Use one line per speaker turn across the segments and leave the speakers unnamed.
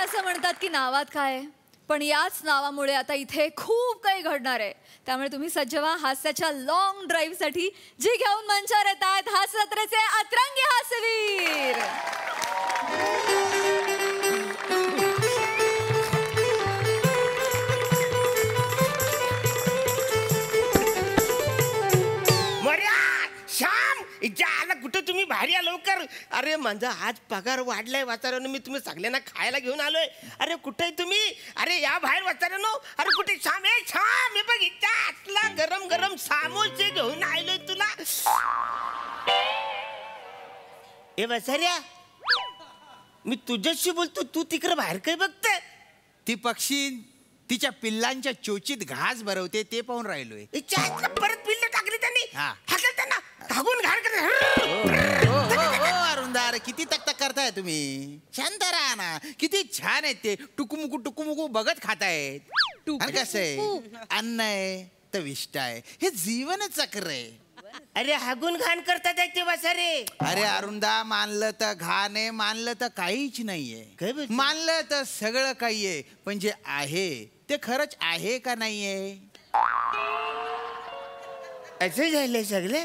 असं म्हणतात की नावात काय, पण याच नावामुळे आता इथे खूप काही घडणार आहे. त्यामुळे तुम्ही सज्ज व्हा हास्याच्या लॉंग ड्राईव्हसाठी, जी घेऊन मंचावर येत आहेत हास्य जत्रेचे अतरंगी हास्यवीर.
श्याम आला कुठे तुम्ही बाहेर या लवकर. अरे माझा आज पगार वाढलाय वाचारानं, मी तुम्ही सगळ्यांना खायला घेऊन आलोय. अरे कुठे तुम्ही? अरे या बाहेर वाचारानो. अरे कुठे श्याम? ए श्याम, मी बघ इच्छा आतला गरम गरम समोसे घेऊन आलोय तुला. ए वाचाऱ्या, मी तुझ्याशी बोलतो, तू तिकडे बाहेर काय बघते?
ती पक्षी तिच्या पिल्लांच्या चोचीत घास भरवते ते पाहून राहिलोय.
परत पिल्ल टाकली त्यांनी.
हा.
हाकल त्यांना, धागून घाण करते.
अरुंदार, किती तक करताय तुम्ही? शांत राहा ना. किती छान आहेत ते, टुकुमुकू बघत खातायत. कसं आहे, अन्न आहे तर विष्ट आहे, हे जीवन चक्र आहे.
अरे हागून घाण करतात ते वासारे.
अरे अरुंदा, मानलं तर घाण आहे, मानलं तर काहीच नाहीये. मानलं तर सगळं काही आहे, पण जे आहे ते खरंच आहे का नाहीये?
असं झालंय सगळे.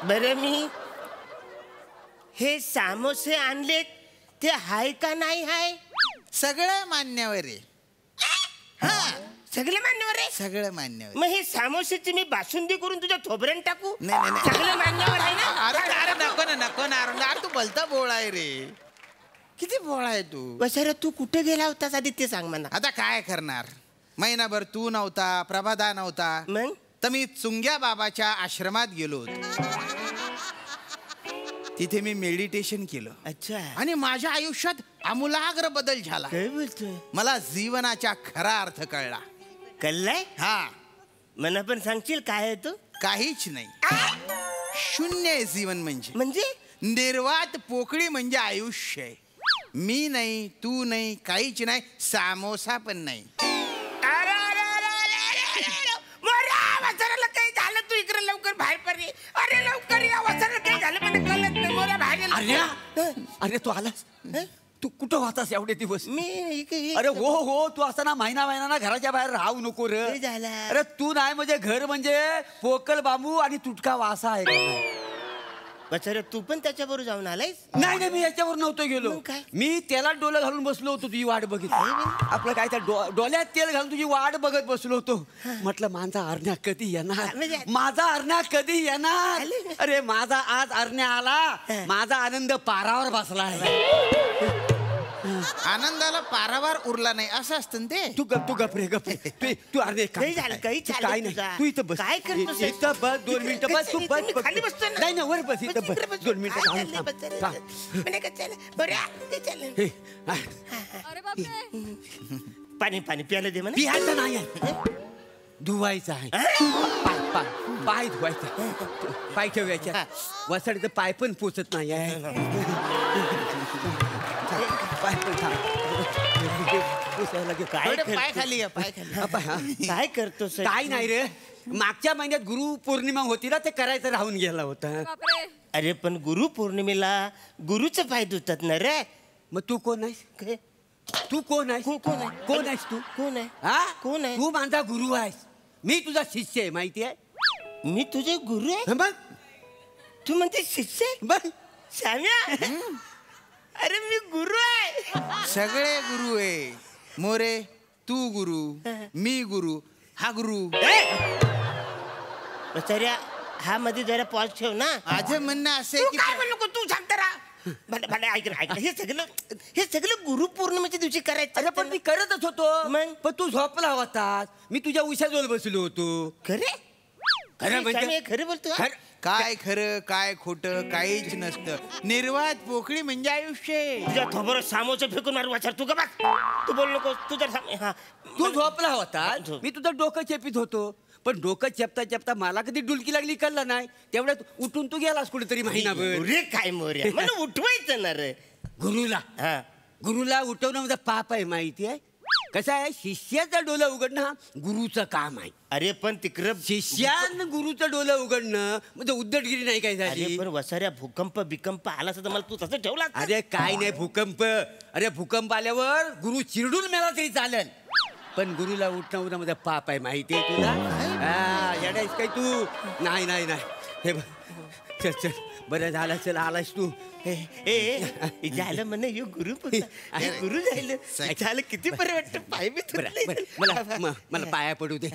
बरं, मी हे समोसे आणलेत ते हाय का नाही हाय?
सगळं मान्यवर आहे.
सगळे मान्यवर आहे.
सगळं मान्यवर.
मग हे समोसेची मी बासुंदी करून तुझ्या थोबऱ्यात टाकू?
नाही.
सगळं मान्यवर आहे ना?
अरे नको ना अरुंदा, तू भलता बोळा आहे रे. किती बोळा आहे तू.
वसरे, तू कुठे गेला होतास आधी ते सांग मला.
आता काय करणार, महिनाभर तू नव्हता, प्रभादा नव्हता,
मग
तर मी चुंग्या बाबाच्या आश्रमात गेलो होतो. तिथे मी मेडिटेशन केलं.
अच्छा.
आणि माझ्या आयुष्यात आमूलाग्र बदल झाला.
काय बोलतोय?
मला जीवनाचा खरा अर्थ कळला.
कळलाय?
हा.
मला पण सांगशील काय आहे तू?
काहीच नाही. शून्य आहे जीवन म्हणजे.
म्हणजे
निर्वात पोकळी म्हणजे आयुष्य आहे. मी नाही, तू नाही, काहीच नाही, सामोसा पण नाही.
वसराला काही झालं, तू इकडे लवकर बाहेर पडली. अरे लवकर या, वसराला काही झालं पण कळत नाही. मोऱ्या बाहेर.
अरे तू आलास? तू कुठं होतास एवढे दिवस?
मी
अरे हो, तू असताना महिना घराच्या बाहेर राहू नको रे. अरे तू नाही म्हणजे घर म्हणजे पोकळ बांबू आणि तुटका वासा आहे का?
वसरे, तू पण त्याच्याबरोबर जाऊन आलायस?
नाही, मी याच्यावर नव्हतो गेलो. मी त्याला डोलं घालून बसलो होतो, तुझी वाट बघित. आपलं काय त्या डोल्यात तेल घालून तुझी वाट बघत बसलो होतो. म्हटलं माझा अरण्या कधी येणार, माझा अरण्या कधी येणार. अरे माझा आज अरण्या आला, माझा आनंद पारावर बसला आहे.
आनंदाला पारावार उरला नाही असं असतं ते.
तू गप रे. तू अरे काय नाही, तू इथं बस.
काय करतोस?
इथं बस 2 मिनिटं बस. तू बस.
खाली बसतो ना.
नाही वर बस. इथं बस 2 मिनिटं.
अरे बापरे,
पाणी प्यायला दे म्हणा.
पिहायचं नाही आहे, धुवायचं आहे. पाय धुवायचा, पाय ठेवायचा. वसाडीचं पाय पण पोचत नाही आहे. पाय
खाली
काय करतोस?
काय नाही रे, मागच्या महिन्यात गुरु पौर्णिमा होती ना, ते करायचं राहून गेला होता.
बापरे.
अरे पण गुरु पौर्णिमेला गुरुचे पाय धुतात ना रे.
मग तू कोण आहेस? तू कोण आहेस? कोण आहेस तू?
कोण आहे?
हा,
कोण आहे?
तू माझा गुरु आहेस, मी तुझा शिष्य आहे. माहिती आहे?
मी तुझे गुरु आहे?
बघ,
तू म्हणते शिष्य?
बघ
श्याम्या, अरे मी गुरु आहे.
सगळे गुरु आहे. मोरे, तू गुरु, मी गुरु, हा गुरु.
बचाऱ्या, हा मध्ये जरा पॉज ठेव ना.
माझं म्हणणं असं
तू
की
काय म्हणू नको, तू शांत राहा. ऐक, हे सगळं गुरु पौर्णिमेच्या दिवशी करायचं.
अरे पण मी करतच होतो.
मग?
पण तू झोपला होतास, मी तुझ्या उशाजवळ बसलो होतो.
खरे खरं बोलतो.
काय खरं काय खोटं काहीच नसतं. निर्वात पोकळी म्हणजे आयुष्य.
तुझ्या थोबरं सामोचं फेकून मारू वाचार. तू का बघ, तू बोल नको.
तू झोपला होता, मी तुझं डोकं चेपीत होतो. पण डोकं चेपता मला कधी डुलकी लागली कळलं नाही. तेवढ्यात उठून तू गेलास कुठेतरी महिनाभर.
रे काय मोर्या, मला उठवायचं ना रे.
गुरुला उठवणं म्हणजे पाप आहे, माहिती आहे? कसं आहे शिष्याचं डोलं उघडणं हा गुरुचं काम आहे.
अरे पण तिकडं
शिष्यानं गुरुचं डोलं उघडणं म्हणजे उद्धटगिरी नाही काय
अरे
झाली.
पण वसाऱ्या भूकंप बिकंप आला तर मला तू तसं ठेवला.
अरे काय नाही भूकंप. अरे भूकंप आल्यावर गुरु चिरडून मेला तरी चालेल, पण गुरुला उठणं मध्ये पाप आहे माहिती आहे तुला. येडायस काय तू. नाही नाही नाही हे बघ, चल चल बरं झालं, चल आलास तू.
झालं म्हणे हे गुरु गुरु झालं किती बरं वाटतं. पाय बी
मला पाया पडू दे.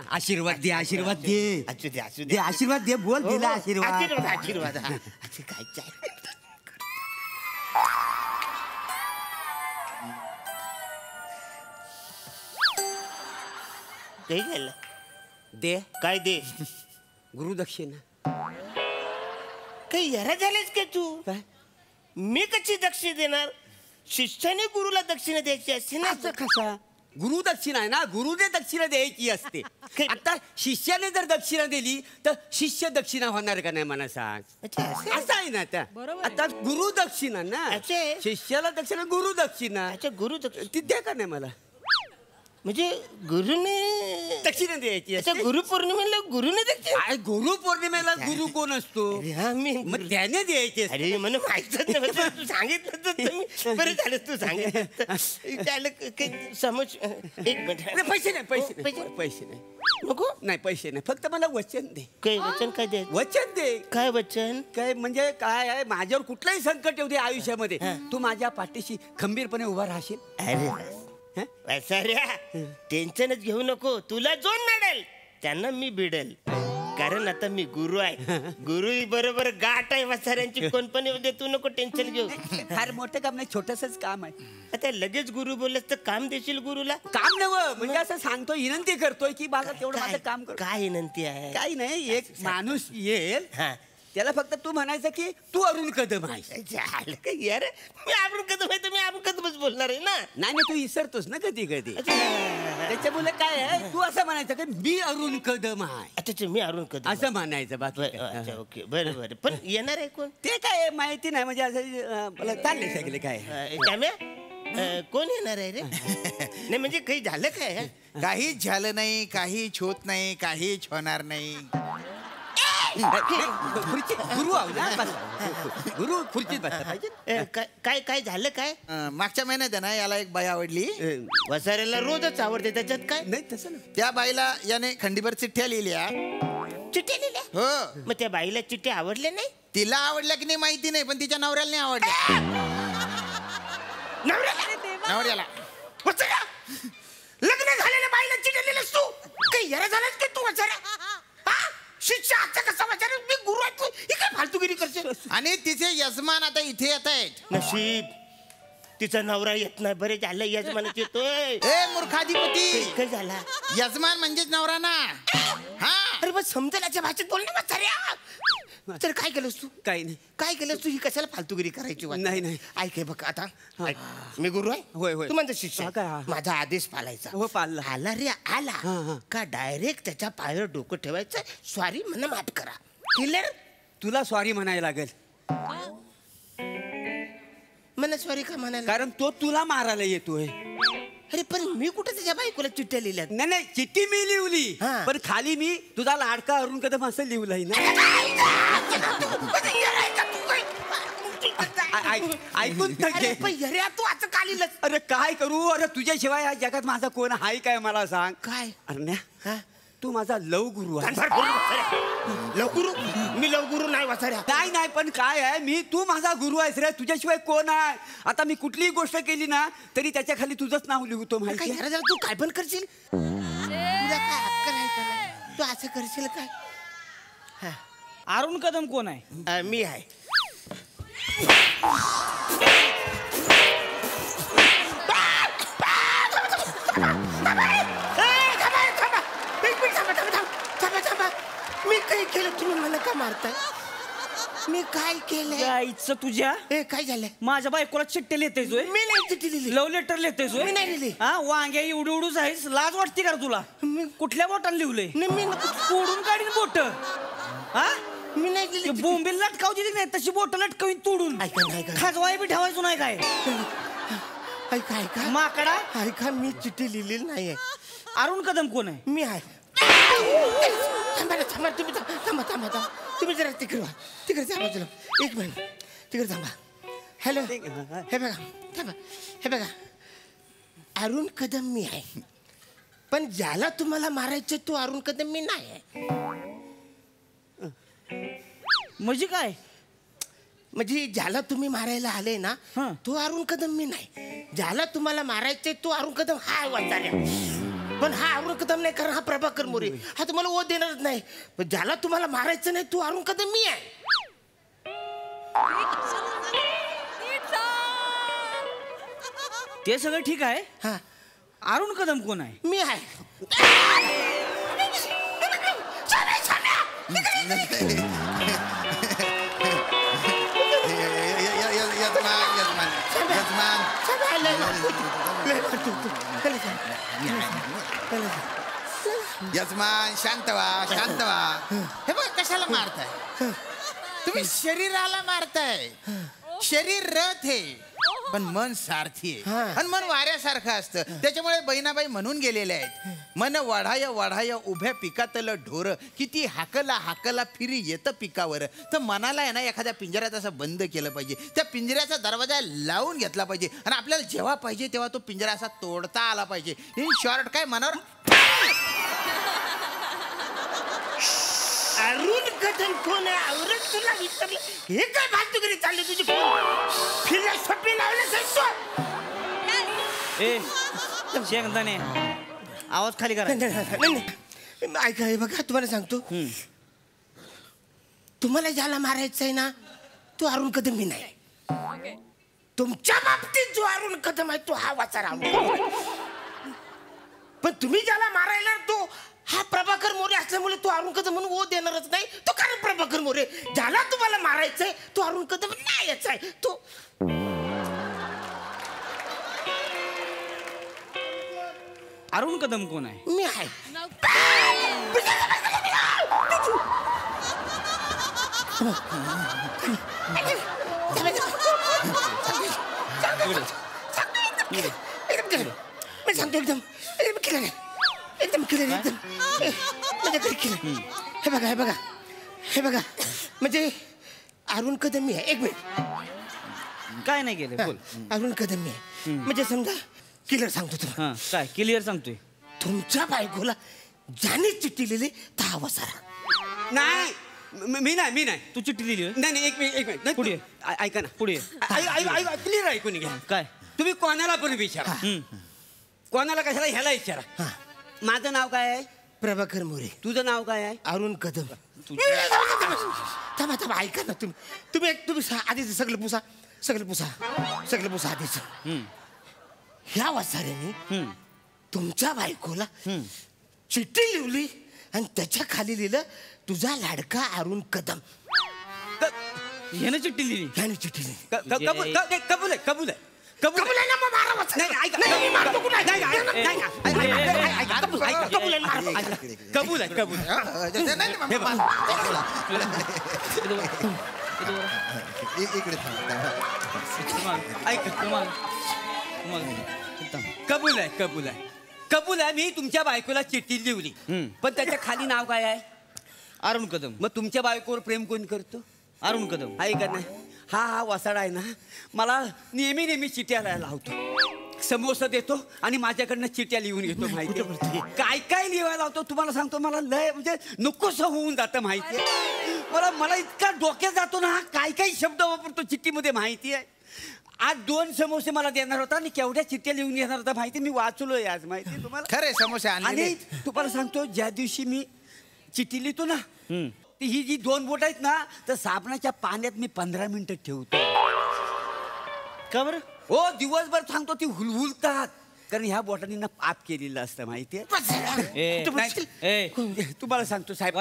आशीर्वाद दे, आशीर्वाद दे,
असू दे असू
दे आशीर्वाद दे. बोल दिला आशीर्वाद.
आशीर्वाद काय काही घ्यायला
दे.
काय दे.
गुरुदक्षिणा.
काही यरा झालेस का तू.
काय
मी कशी दक्षिणा देणार. शिष्याने गुरुला दक्षिणा द्यायची असते ना.
असं कसा. गुरु दक्षिणा आहे ना, गुरुने दक्षिणा द्यायची असते. आता शिष्याने जर दक्षिणा दिली तर शिष्य दक्षिणा होणार का नाही मला सांग. असं आहे ना. आता गुरु दक्षिणा ना,
अच्छा आहे.
शिष्याला दक्षिणा गुरु दक्षिणा.
अच्छा गुरु
ती द्या का नाही मला.
म्हणजे गुरुने
दक्षिणा द्यायची
अच्छा
असते.
गुरुपौर्णिमेला गुरुने दक्षिणा.
अरे गुरु पौर्णिमेला गुरु कोण असतो. मग त्याने द्यायचे.
अरे मला माहितच नव्हतं. तू सांगितलं तर तुम्ही बरं झालं तू सांगितलं. त्याला समज. एक मिनिट.
पैसे नाही, पैसे नाही, पैसे नाही
नको.
नाही पैसे नाही, फक्त मला वचन दे.
काय वचन काय दे.
वचन दे.
काय वचन.
काय म्हणजे काय आहे, माझ्यावर कुठलंही संकट येऊ दे आयुष्यामध्ये, तू माझ्या पाठीशी खंबीरपणे उभा राहशील.
अरे टेन्शनच घेऊ नको. तुला जो नडेल त्यांना मी भिडेल. कारण आता मी गुरु आहे. गुरु बरोबर गाठ आहे वसाऱ्यांची. कोण पण येऊ दे, तू नको टेन्शन घेऊ.
फार मोठं काम नाही, छोटसच काम आहे.
आता लगेच गुरु बोलस तर काम देशील गुरुला.
काम नवं म्हणजे असं सांगतोय, विनंती करतोय की बाबा तेवढं माझं काम कर.
काय विनंती आहे.
काही नाही, एक माणूस येईल
हा
त्याला फक्त तू म्हणायचं की तू अरुण कदम आहेस.
झालं का यार. मी अरुण कदम आहे तर मी अरुण कदमच बोलणार आहे ना.
नाही नाही, तू विसरतोस ना कधी कधी. त्याच्यामुळे काय आहे, तू असं म्हणायचं की मी अरुण कदम आहे.
अच्छा मी अरुण कदम
असं म्हणायचं. बाकी
अच्छा ओके बरं बरं. पण येणार आहे कोण.
ते काय माहिती नाही, म्हणजे असं मला चालले सगळे काय.
श्याम्या कोण येणार आहे रे. नाही म्हणजे काही झालं काय.
काहीच झालं नाही, काहीच होत नाही, काहीच होणार नाही.
गुरु आहो ना, गुरु खुर्चीत बसला पाहिजे.
काय काय झालं काय.
मागच्या महिन्यात आहे ना याला एक बाई आवडली.
वसाऱ्याला रोजच आवडते. त्याच्यात काय
नाही तसं नाही.
त्या बाईला याने खंडीभर चिठ्ठ्या लिहिल्या.
चिठ्ठ्या लिहिल्या.
हो.
मग त्या बाईला चिठ्ठ्या आवडल्या नाही.
तिला आवडल्या की नाही माहिती नाही, पण तिच्या नवऱ्याला नाही आवडल्या. नवऱ्याला
लग्न झालेल्या बाईला चिठ्ठ्या लिहिल्यास तू. काही याला झालंच की तू वसाऱ्या. शिष्य आजचा कसा वसाऱ्या. मी गुरु आहे. तू ही काय फालतूगिरी करशील.
आणि तिचे यजमान आता इथे येत आहेत.
नशीब तिचा नवरा येत नाही. बरे झालं यजमानच येतोय.
ए मूर्खाधिपती,
काय झाला.
यजमान म्हणजेच नवरा ना. हा
अरे बस समजेल याच्या भाषेत बोलणे वसाऱ्या. तर काय केलंस तू.
काही नाही.
काय केलंस तू. ही कशाला फालतूगिरी करायची.
नाही नाही.
ऐक हे बघ आता. मी गुरु आहे.
होय होय.
तू माझा शिष्य
हा, काय, हा.
माझा आदेश पाळायचा.
हो पाळला.
आला रे आला
हा.
का डायरेक्ट त्याच्या पायावर डोकं ठेवायचं. सॉरी म्हणा माफ करा. क्लिअर.
तुला सॉरी म्हणायला लागेल,
म्हणा सॉरी का म्हणायला.
कारण तो तुला मारायला येतोय.
अरे पण मी कुठे त्याच्या बायकोला चिठ्ठ्या लिहिल्या.
नाही नाही, चिठ्ठी मी लिहिली,
हा.
पण खाली मी तुझा लाडका अरुण कदम असं लिहिलंय ना. ऐकून
अरे पण अरे तू असं का लिहिलंस.
अरे काय करू. अरे तुझ्याशिवाय या जगात माझा कोण आहे काय मला सांग.
काय
अरण्या, तू माझा लव गुरु आहे.
लवगुरु. मी लवगुरु नाही वसाऱ्या.
नाही नाही, पण काय आहे, तू माझा गुरु आहेस रे. तुझ्याशिवाय कोण आहे. आता मी कुठलीही गोष्ट केली ना तरी त्याच्या खाली तुझंच नाव लिहतो माहिती आहे?
तू काय पण करशील. तुला काय हक्क नाही का. तू असं करशील काय.
अरुण कदम कोण आहे.
मी आहे. मी काय केलं. तुम्ही मला का मारताय. मी काय केलंय.
गाईचं तुझ्या.
काय झालंय.
माझ्या बायकोला चिठ्ठी लिहितेय.
मी नाही चिठ्ठी लिहिली.
Love letter लिहितेय.
मी नाही लिहिली.
हा वांग्या एवढी एवढूच आहेस. लाज वाटते का रे तुला. कुठल्या बोटाने लिहिलंय.
मी
तोडून काढीन बोट. हा
मी नाही लिहिली.
बोंबील लटकावची नाही तशी बोट लटकावीन तोडून.
ऐका नाही का.
खाजवाय बी ठेवायचो नाही काय.
ऐका ऐका
माकडा
ऐका मी चिठ्ठी लिहिलेली नाहीये.
अरुण कदम कोण आहे?
मी आहे. थांबा ना, थांबा तुम्ही थांबा थांबा थांबा तुम्ही जरा तिकडे व्हा. तिकडे जा बाजूला. एक मिनिट तिकडे थांबा. हॅलो हे बघा थांबा. हे बघा अरुण कदम मी आहे, पण ज्याला तुम्हाला मारायचं तो अरुण कदम मी नाही आहे.
म्हणजे काय?
म्हणजे ज्याला तुम्ही मारायला आले ना
हं.
तो अरुण कदम मी नाही. ज्याला तुम्हाला मारायचंय तो अरुण कदम हा वाचाऱ्या. पण हा अरुण कदम नाही, कारण हा प्रभाकर मोरे हा तुम्हाला ओ देणारच नाही. पण ज्याला तुम्हाला मारायचं नाही तो अरुण कदम मी आहे.
ते सगळं ठीक आहे.
हा
अरुण कदम कोण आहे?
मी आहे.
यजमान शांत व्हा. हे बघ कशाला मारताय तुम्ही? शरीराला मारताय. शरीर रथ आहे पण मन सारथी आहे. आणि मन वाऱ्यासारखं असतं. त्याच्यामुळे बहिणाबाई म्हणून गेलेले आहेत, मन वाढाय वाढाय उभ्या पिकातलं ढोर, किती हाकला फिरी येतं पिकावर. तर मनाला आहे ना एखाद्या पिंजऱ्यात असं बंद केलं पाहिजे. त्या पिंजऱ्याचा दरवाजा लावून घेतला पाहिजे आणि आपल्याला जेव्हा पाहिजे तेव्हा तो पिंजरा असा तोडता आला पाहिजे. इन शॉर्ट काय मनावर
अरुण कदम कोण आहे? आवरत तुला विचारलं. हे काय भातुकरी चालली तुझी? फिलॉसॉफी लावलं सांगतो.
ए शेंगदाणे आवाज खाली करा.
ऐका हे बघा तुम्हाला सांगतो, तुम्हाला ज्याला मारायचं आहे ना तो अरुण कदम मी नाही. तुमच्या बाबतीत जो अरुण कदम आहे तो हा वाचारा. पण तुम्ही ज्याला मारायला तो हा प्रभाकर मोरे असल्यामुळे तो अरुण कदम म्हणून ओ देणारच नाही. तो कारण प्रभाकर मोरे. ज्याला तुम्हाला मारायचंय तो अरुण कदम नाहीच आहे. तो
अरुण कदम कोण आहे?
मी आहे. मी सांगतो एकदम क्लिअर एकदम क्लिअर एकदम म्हणजे क्लिअर. हे बघा हे बघा हे बघा म्हणजे अरुण कदम मी आहे. एक मिनिट
काय नाही केलं बोल.
अरुण कदम मी आहे म्हणजे समजा क्लिअर सांगतो तुम्हाला.
हा काय क्लिअर सांगतोय?
तुमच्या बायकोला ज्याने चिठ्ठी लिहिली तर वसारा.
नाही मी नाही.
तू चिठ्ठी लिहिली होय?
नाही एक मिनिट नाही,
पुढे.
ऐका ना
पुढे.
क्लिअर ऐकून घ्या.
काय?
तुम्ही कोणाला पण विचारा. कोणाला कशाला ह्याला विचारा. माझं नाव काय आहे?
प्रभाकर मोरे.
तुझं नाव काय आहे?
अरुण कदम. थांबा थांबा ऐका ना तुम्ही आधीच सगळं पुसा आधीच. ह्या वसाऱ्याने तुमच्या बायकोला चिठ्ठी लिहिली आणि त्याच्या खाली लिहिलं तुझा लाडका अरुण कदम.
ह्यानं चिठ्ठी लिहिली?
ह्याने चिठ्ठी लिहिली.
कबूल आहे.
कबूल आहे ना मग मारा वसारा.
नाही, ऐका.
नाही, मी मारतो कुठं?
कबूल आहे. कबूल आहे मी तुमच्या बायकोला चिठ्ठी लिहिली. पण त्याच्या खाली नाव काय आहे?
अरुण कदम.
मग तुमच्या बायकोवर प्रेम कोण करतो?
अरुण कदम.
ऐका ना हा वसाडा आहे ना मला नेहमी चिठ्ठ्या लावतो. समोसा देतो आणि माझ्याकडनं चिठ्ठ्या लिहून घेतो. माहिती काय लिहायला लावतो तुम्हाला सांगतो. मला लय म्हणजे नकोस होऊन जातं. माहिती मला इतका डोक्यात जातो ना काय शब्द वापरतो चिठ्ठीमध्ये. माहिती आहे आज 2 समोसे मला देणार होता आणि केवढ्या चिठ्ठ्या लिहून घेणार होता माहिती. मी वाचलोय आज. माहिती तुम्हाला.
खरे समोसे
आणि तुम्हाला सांगतो ज्या दिवशी मी चिठ्ठी लिहितो ना ही जी 2 बोट आहेत ना तर साबणाच्या पाण्यात मी 15 मिनिटं ठेवतो.
का बरं?
हो दिवसभर सांगतो ती हुलहुलतात कारण ह्या बोटांनी ना पाप केलेलं असतं. माहितीये तुम्हाला सांगतो साहेब.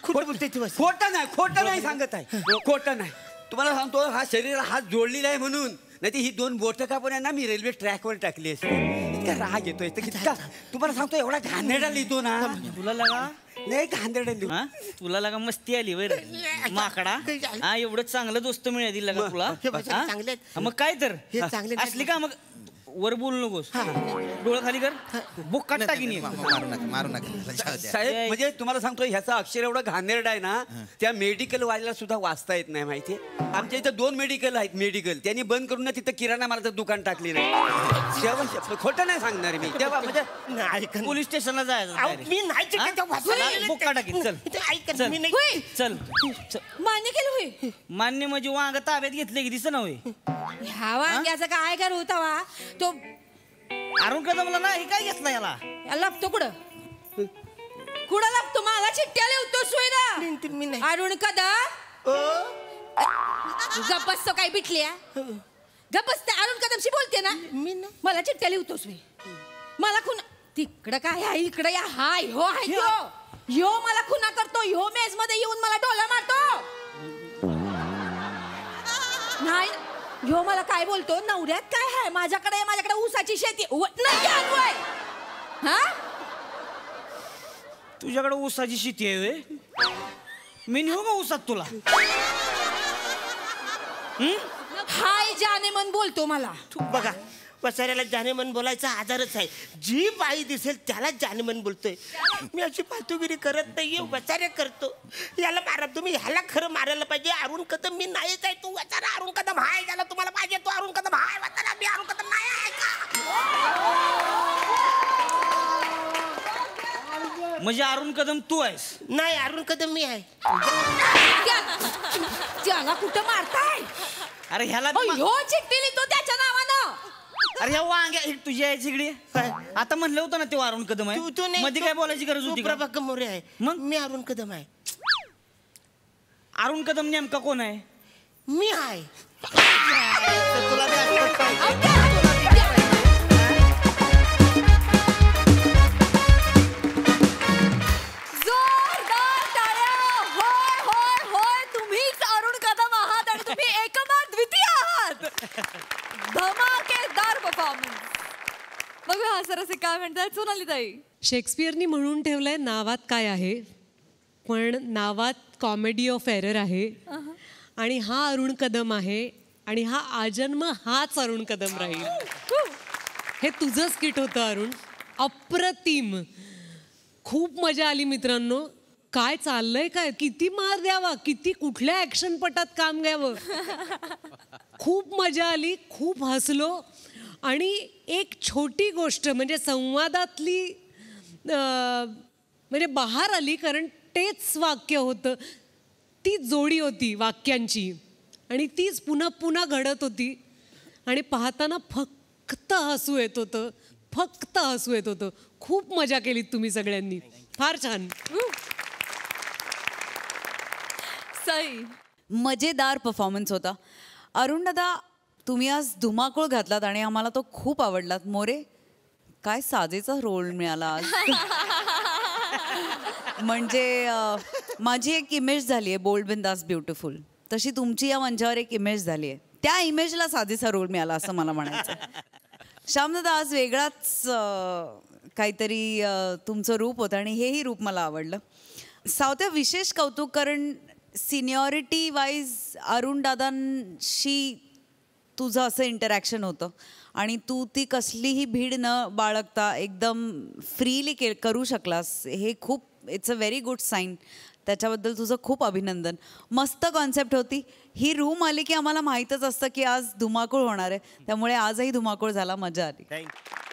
खोटं नाही सांगत आहे. खोटं नाही. तुम्हाला सांगतो हा शरीराला हात जोडलेला आहे म्हणून. नाही ती ही 2 बोटं का पण आहे ना मी रेल्वे ट्रॅकवर टाकली असते. इतका राग येतोय तुम्हाला सांगतो. एवढा घाणेरडा लिहितो ना.
तुला लागा
नाही घाणेरडा लिहितो.
तुला लागा मस्ती आली वर माकडा. हा एवढं चांगलं दोस्त मिळाली लागा तुला.
चांगले
मग काय तर
हे चांगले
असली का मग वर बोलू नकोस डोळं खाली कर बुक काट टाकीन
मारू नका जाऊ द्या.
साहेब म्हणजे तुम्हाला सांगतो ह्याचा अक्षर एवढा घाणेरडा आहे ना त्या मेडिकल वाल्याला सुद्धा वाचता येत नाही माहितीये. आमच्या इथं 2 मेडिकल आहेत मेडिकल त्यांनी बंद करून ना तिथं किराणा मालाचं दुकान टाकलेलं आहे. खोटं नाही सांगणार मी तेव्हा म्हणजे
ऐका ना.
पोलीस स्टेशनला जायचं
अहो,
direct.
मी नाही चिकन त्या वाचायला
बुक काट टाकीन चल
इथे ऐका ना,
चल.
मी नाही
होय
चल
मान्य केलं होय.
मान्य म्हणजे वांग ताब्यात घेतले की दिसत ना होय.
ह्या वांग्याचा काय कर होता वा तो
अरुण कदमला ना हे काय घेतलं याला
लपतो कुठं कुठं लपतो मला चिठ्ठ्या लिहतो सोय
मी नाही.
ना अरुण कदम गप्पस तो काय बिटल्या गप्पस त्या अरुण कदमशी बोलते ना
मी नाही.
मला चिठ्ठ्या लिहतोस मी मला खुना तिकडं काय आहे इकडं या हाय हो हाय ह्यो मला खुना करतो ह्यो मेज मध्ये येऊन मला डोला मारतो नाही ह्यो मला काय बोलतो नवऱ्यात काय आहे माझ्याकडे ऊसाची शेती नाही आणलोय. हा
तुझ्याकडे ऊसाची शेती आहे व्हय? मी नेऊ का ऊसात तुला
हाय जाने मन बोलतो मला
बघा वसाऱ्याला जानेमन बोलायचा आजारच आहे. जी बाई दिसेल त्याला जानेमन बोलतोय. मी अशी फालतूगिरी करत नाहीये वसाऱ्या करतो. याला मारा तुम्ही ह्याला खरं मारायला पाहिजे. अरुण कदम मी नाहीच आहे. तू वसारा अरुण कदम हाय ज्याला तुम्हाला पाहिजे तो अरुण कदम हाय वसारा मी अरुण कदम नाही आहे का?
म्हणजे अरुण कदम तू आहेस
नाही अरुण कदम मी आहे.
त्याला कुठं मारताय
अरे ह्याला
ह्यो चिठ्ठी लिहितो त्याच्या नावानं.
अरे ह्या वांग्या तुझ्या यायची इकडे आता म्हणलं होतं ना ते अरुण कदम आहे
तू नाही
मध्ये काय बोलायची गरज होती का?
प्रभाकर मोरे आहे.
मग?
मी अरुण कदम आहे.
अरुण कदम नेमका कोण आहे
मी आहे.
तुला बी असंच पाहिजे.
जोरदार टाळ्या. होय होय होय तुम्हीच अरुण कदम आहात आणि तुम्ही एकमाद्वितीय आहात. धमाकेदार परफॉर्मन्स. बघूया हा सर असे काय म्हणतात सोनाली ताई.
शेक्सपियरनी म्हणून ठेवलंय नावात काय आहे पण नावात कॉमेडी ऑफ एरर आहे आणि हा अरुण कदम आहे आणि हा आजन्म हाच अरुण कदम राहील. हे तुझं स्किट होतं अरुण अप्रतिम. खूप मजा आली मित्रांनो. काय चाललंय काय किती मार द्यावा किती कुठल्या ऍक्शन पटात काम घ्यावं. खूप मजा आली खूप हसलो आणि एक छोटी गोष्ट म्हणजे संवादातली म्हणजे बहार आली कारण तेच वाक्य होतं ती जोडी होती वाक्यांची आणि तीच पुन्हा पुन्हा घडत होती आणि पाहताना फक्त हसू येत होतं फक्त हसू येत होतं. खूप मजा केलीत तुम्ही सगळ्यांनी फार छान.
सई
मजेदार परफॉर्मन्स होता. अरुण दादा तुम्ही आज धुमाकूळ घातलात आणि आम्हाला तो खूप आवडलात. मोरे काय साजेचा रोल मिळाला आज. म्हणजे माझी एक इमेज झाली आहे बोल्ड बिंदास ब्युटिफुल तशी तुमची या मंचावर एक इमेज झाली आहे. त्या इमेजला साजेसा रोल मिळाला असं मला म्हणायचं. श्यामदादा आज वेगळाच काहीतरी तुमचं रूप होतं आणि हेही रूप मला आवडलं. सावत्या विशेष कौतुक कारण सिनियरिटी वाईज अरुण दादांशी तुझं असं इंटरॅक्शन होतं आणि तू ती कसलीही भीड न बाळगता एकदम फ्रीली करू शकलास. हे खूप it's a very good sign. त्याच्याबद्दल तुझं खूप अभिनंदन. मस्त कॉन्सेप्ट होती. ही रूम आली की आम्हाला माहीतच असतं की आज धुमाकूळ होणार आहे त्यामुळे आजही धुमाकूळ झाला. मजा आली.
थँक्यू.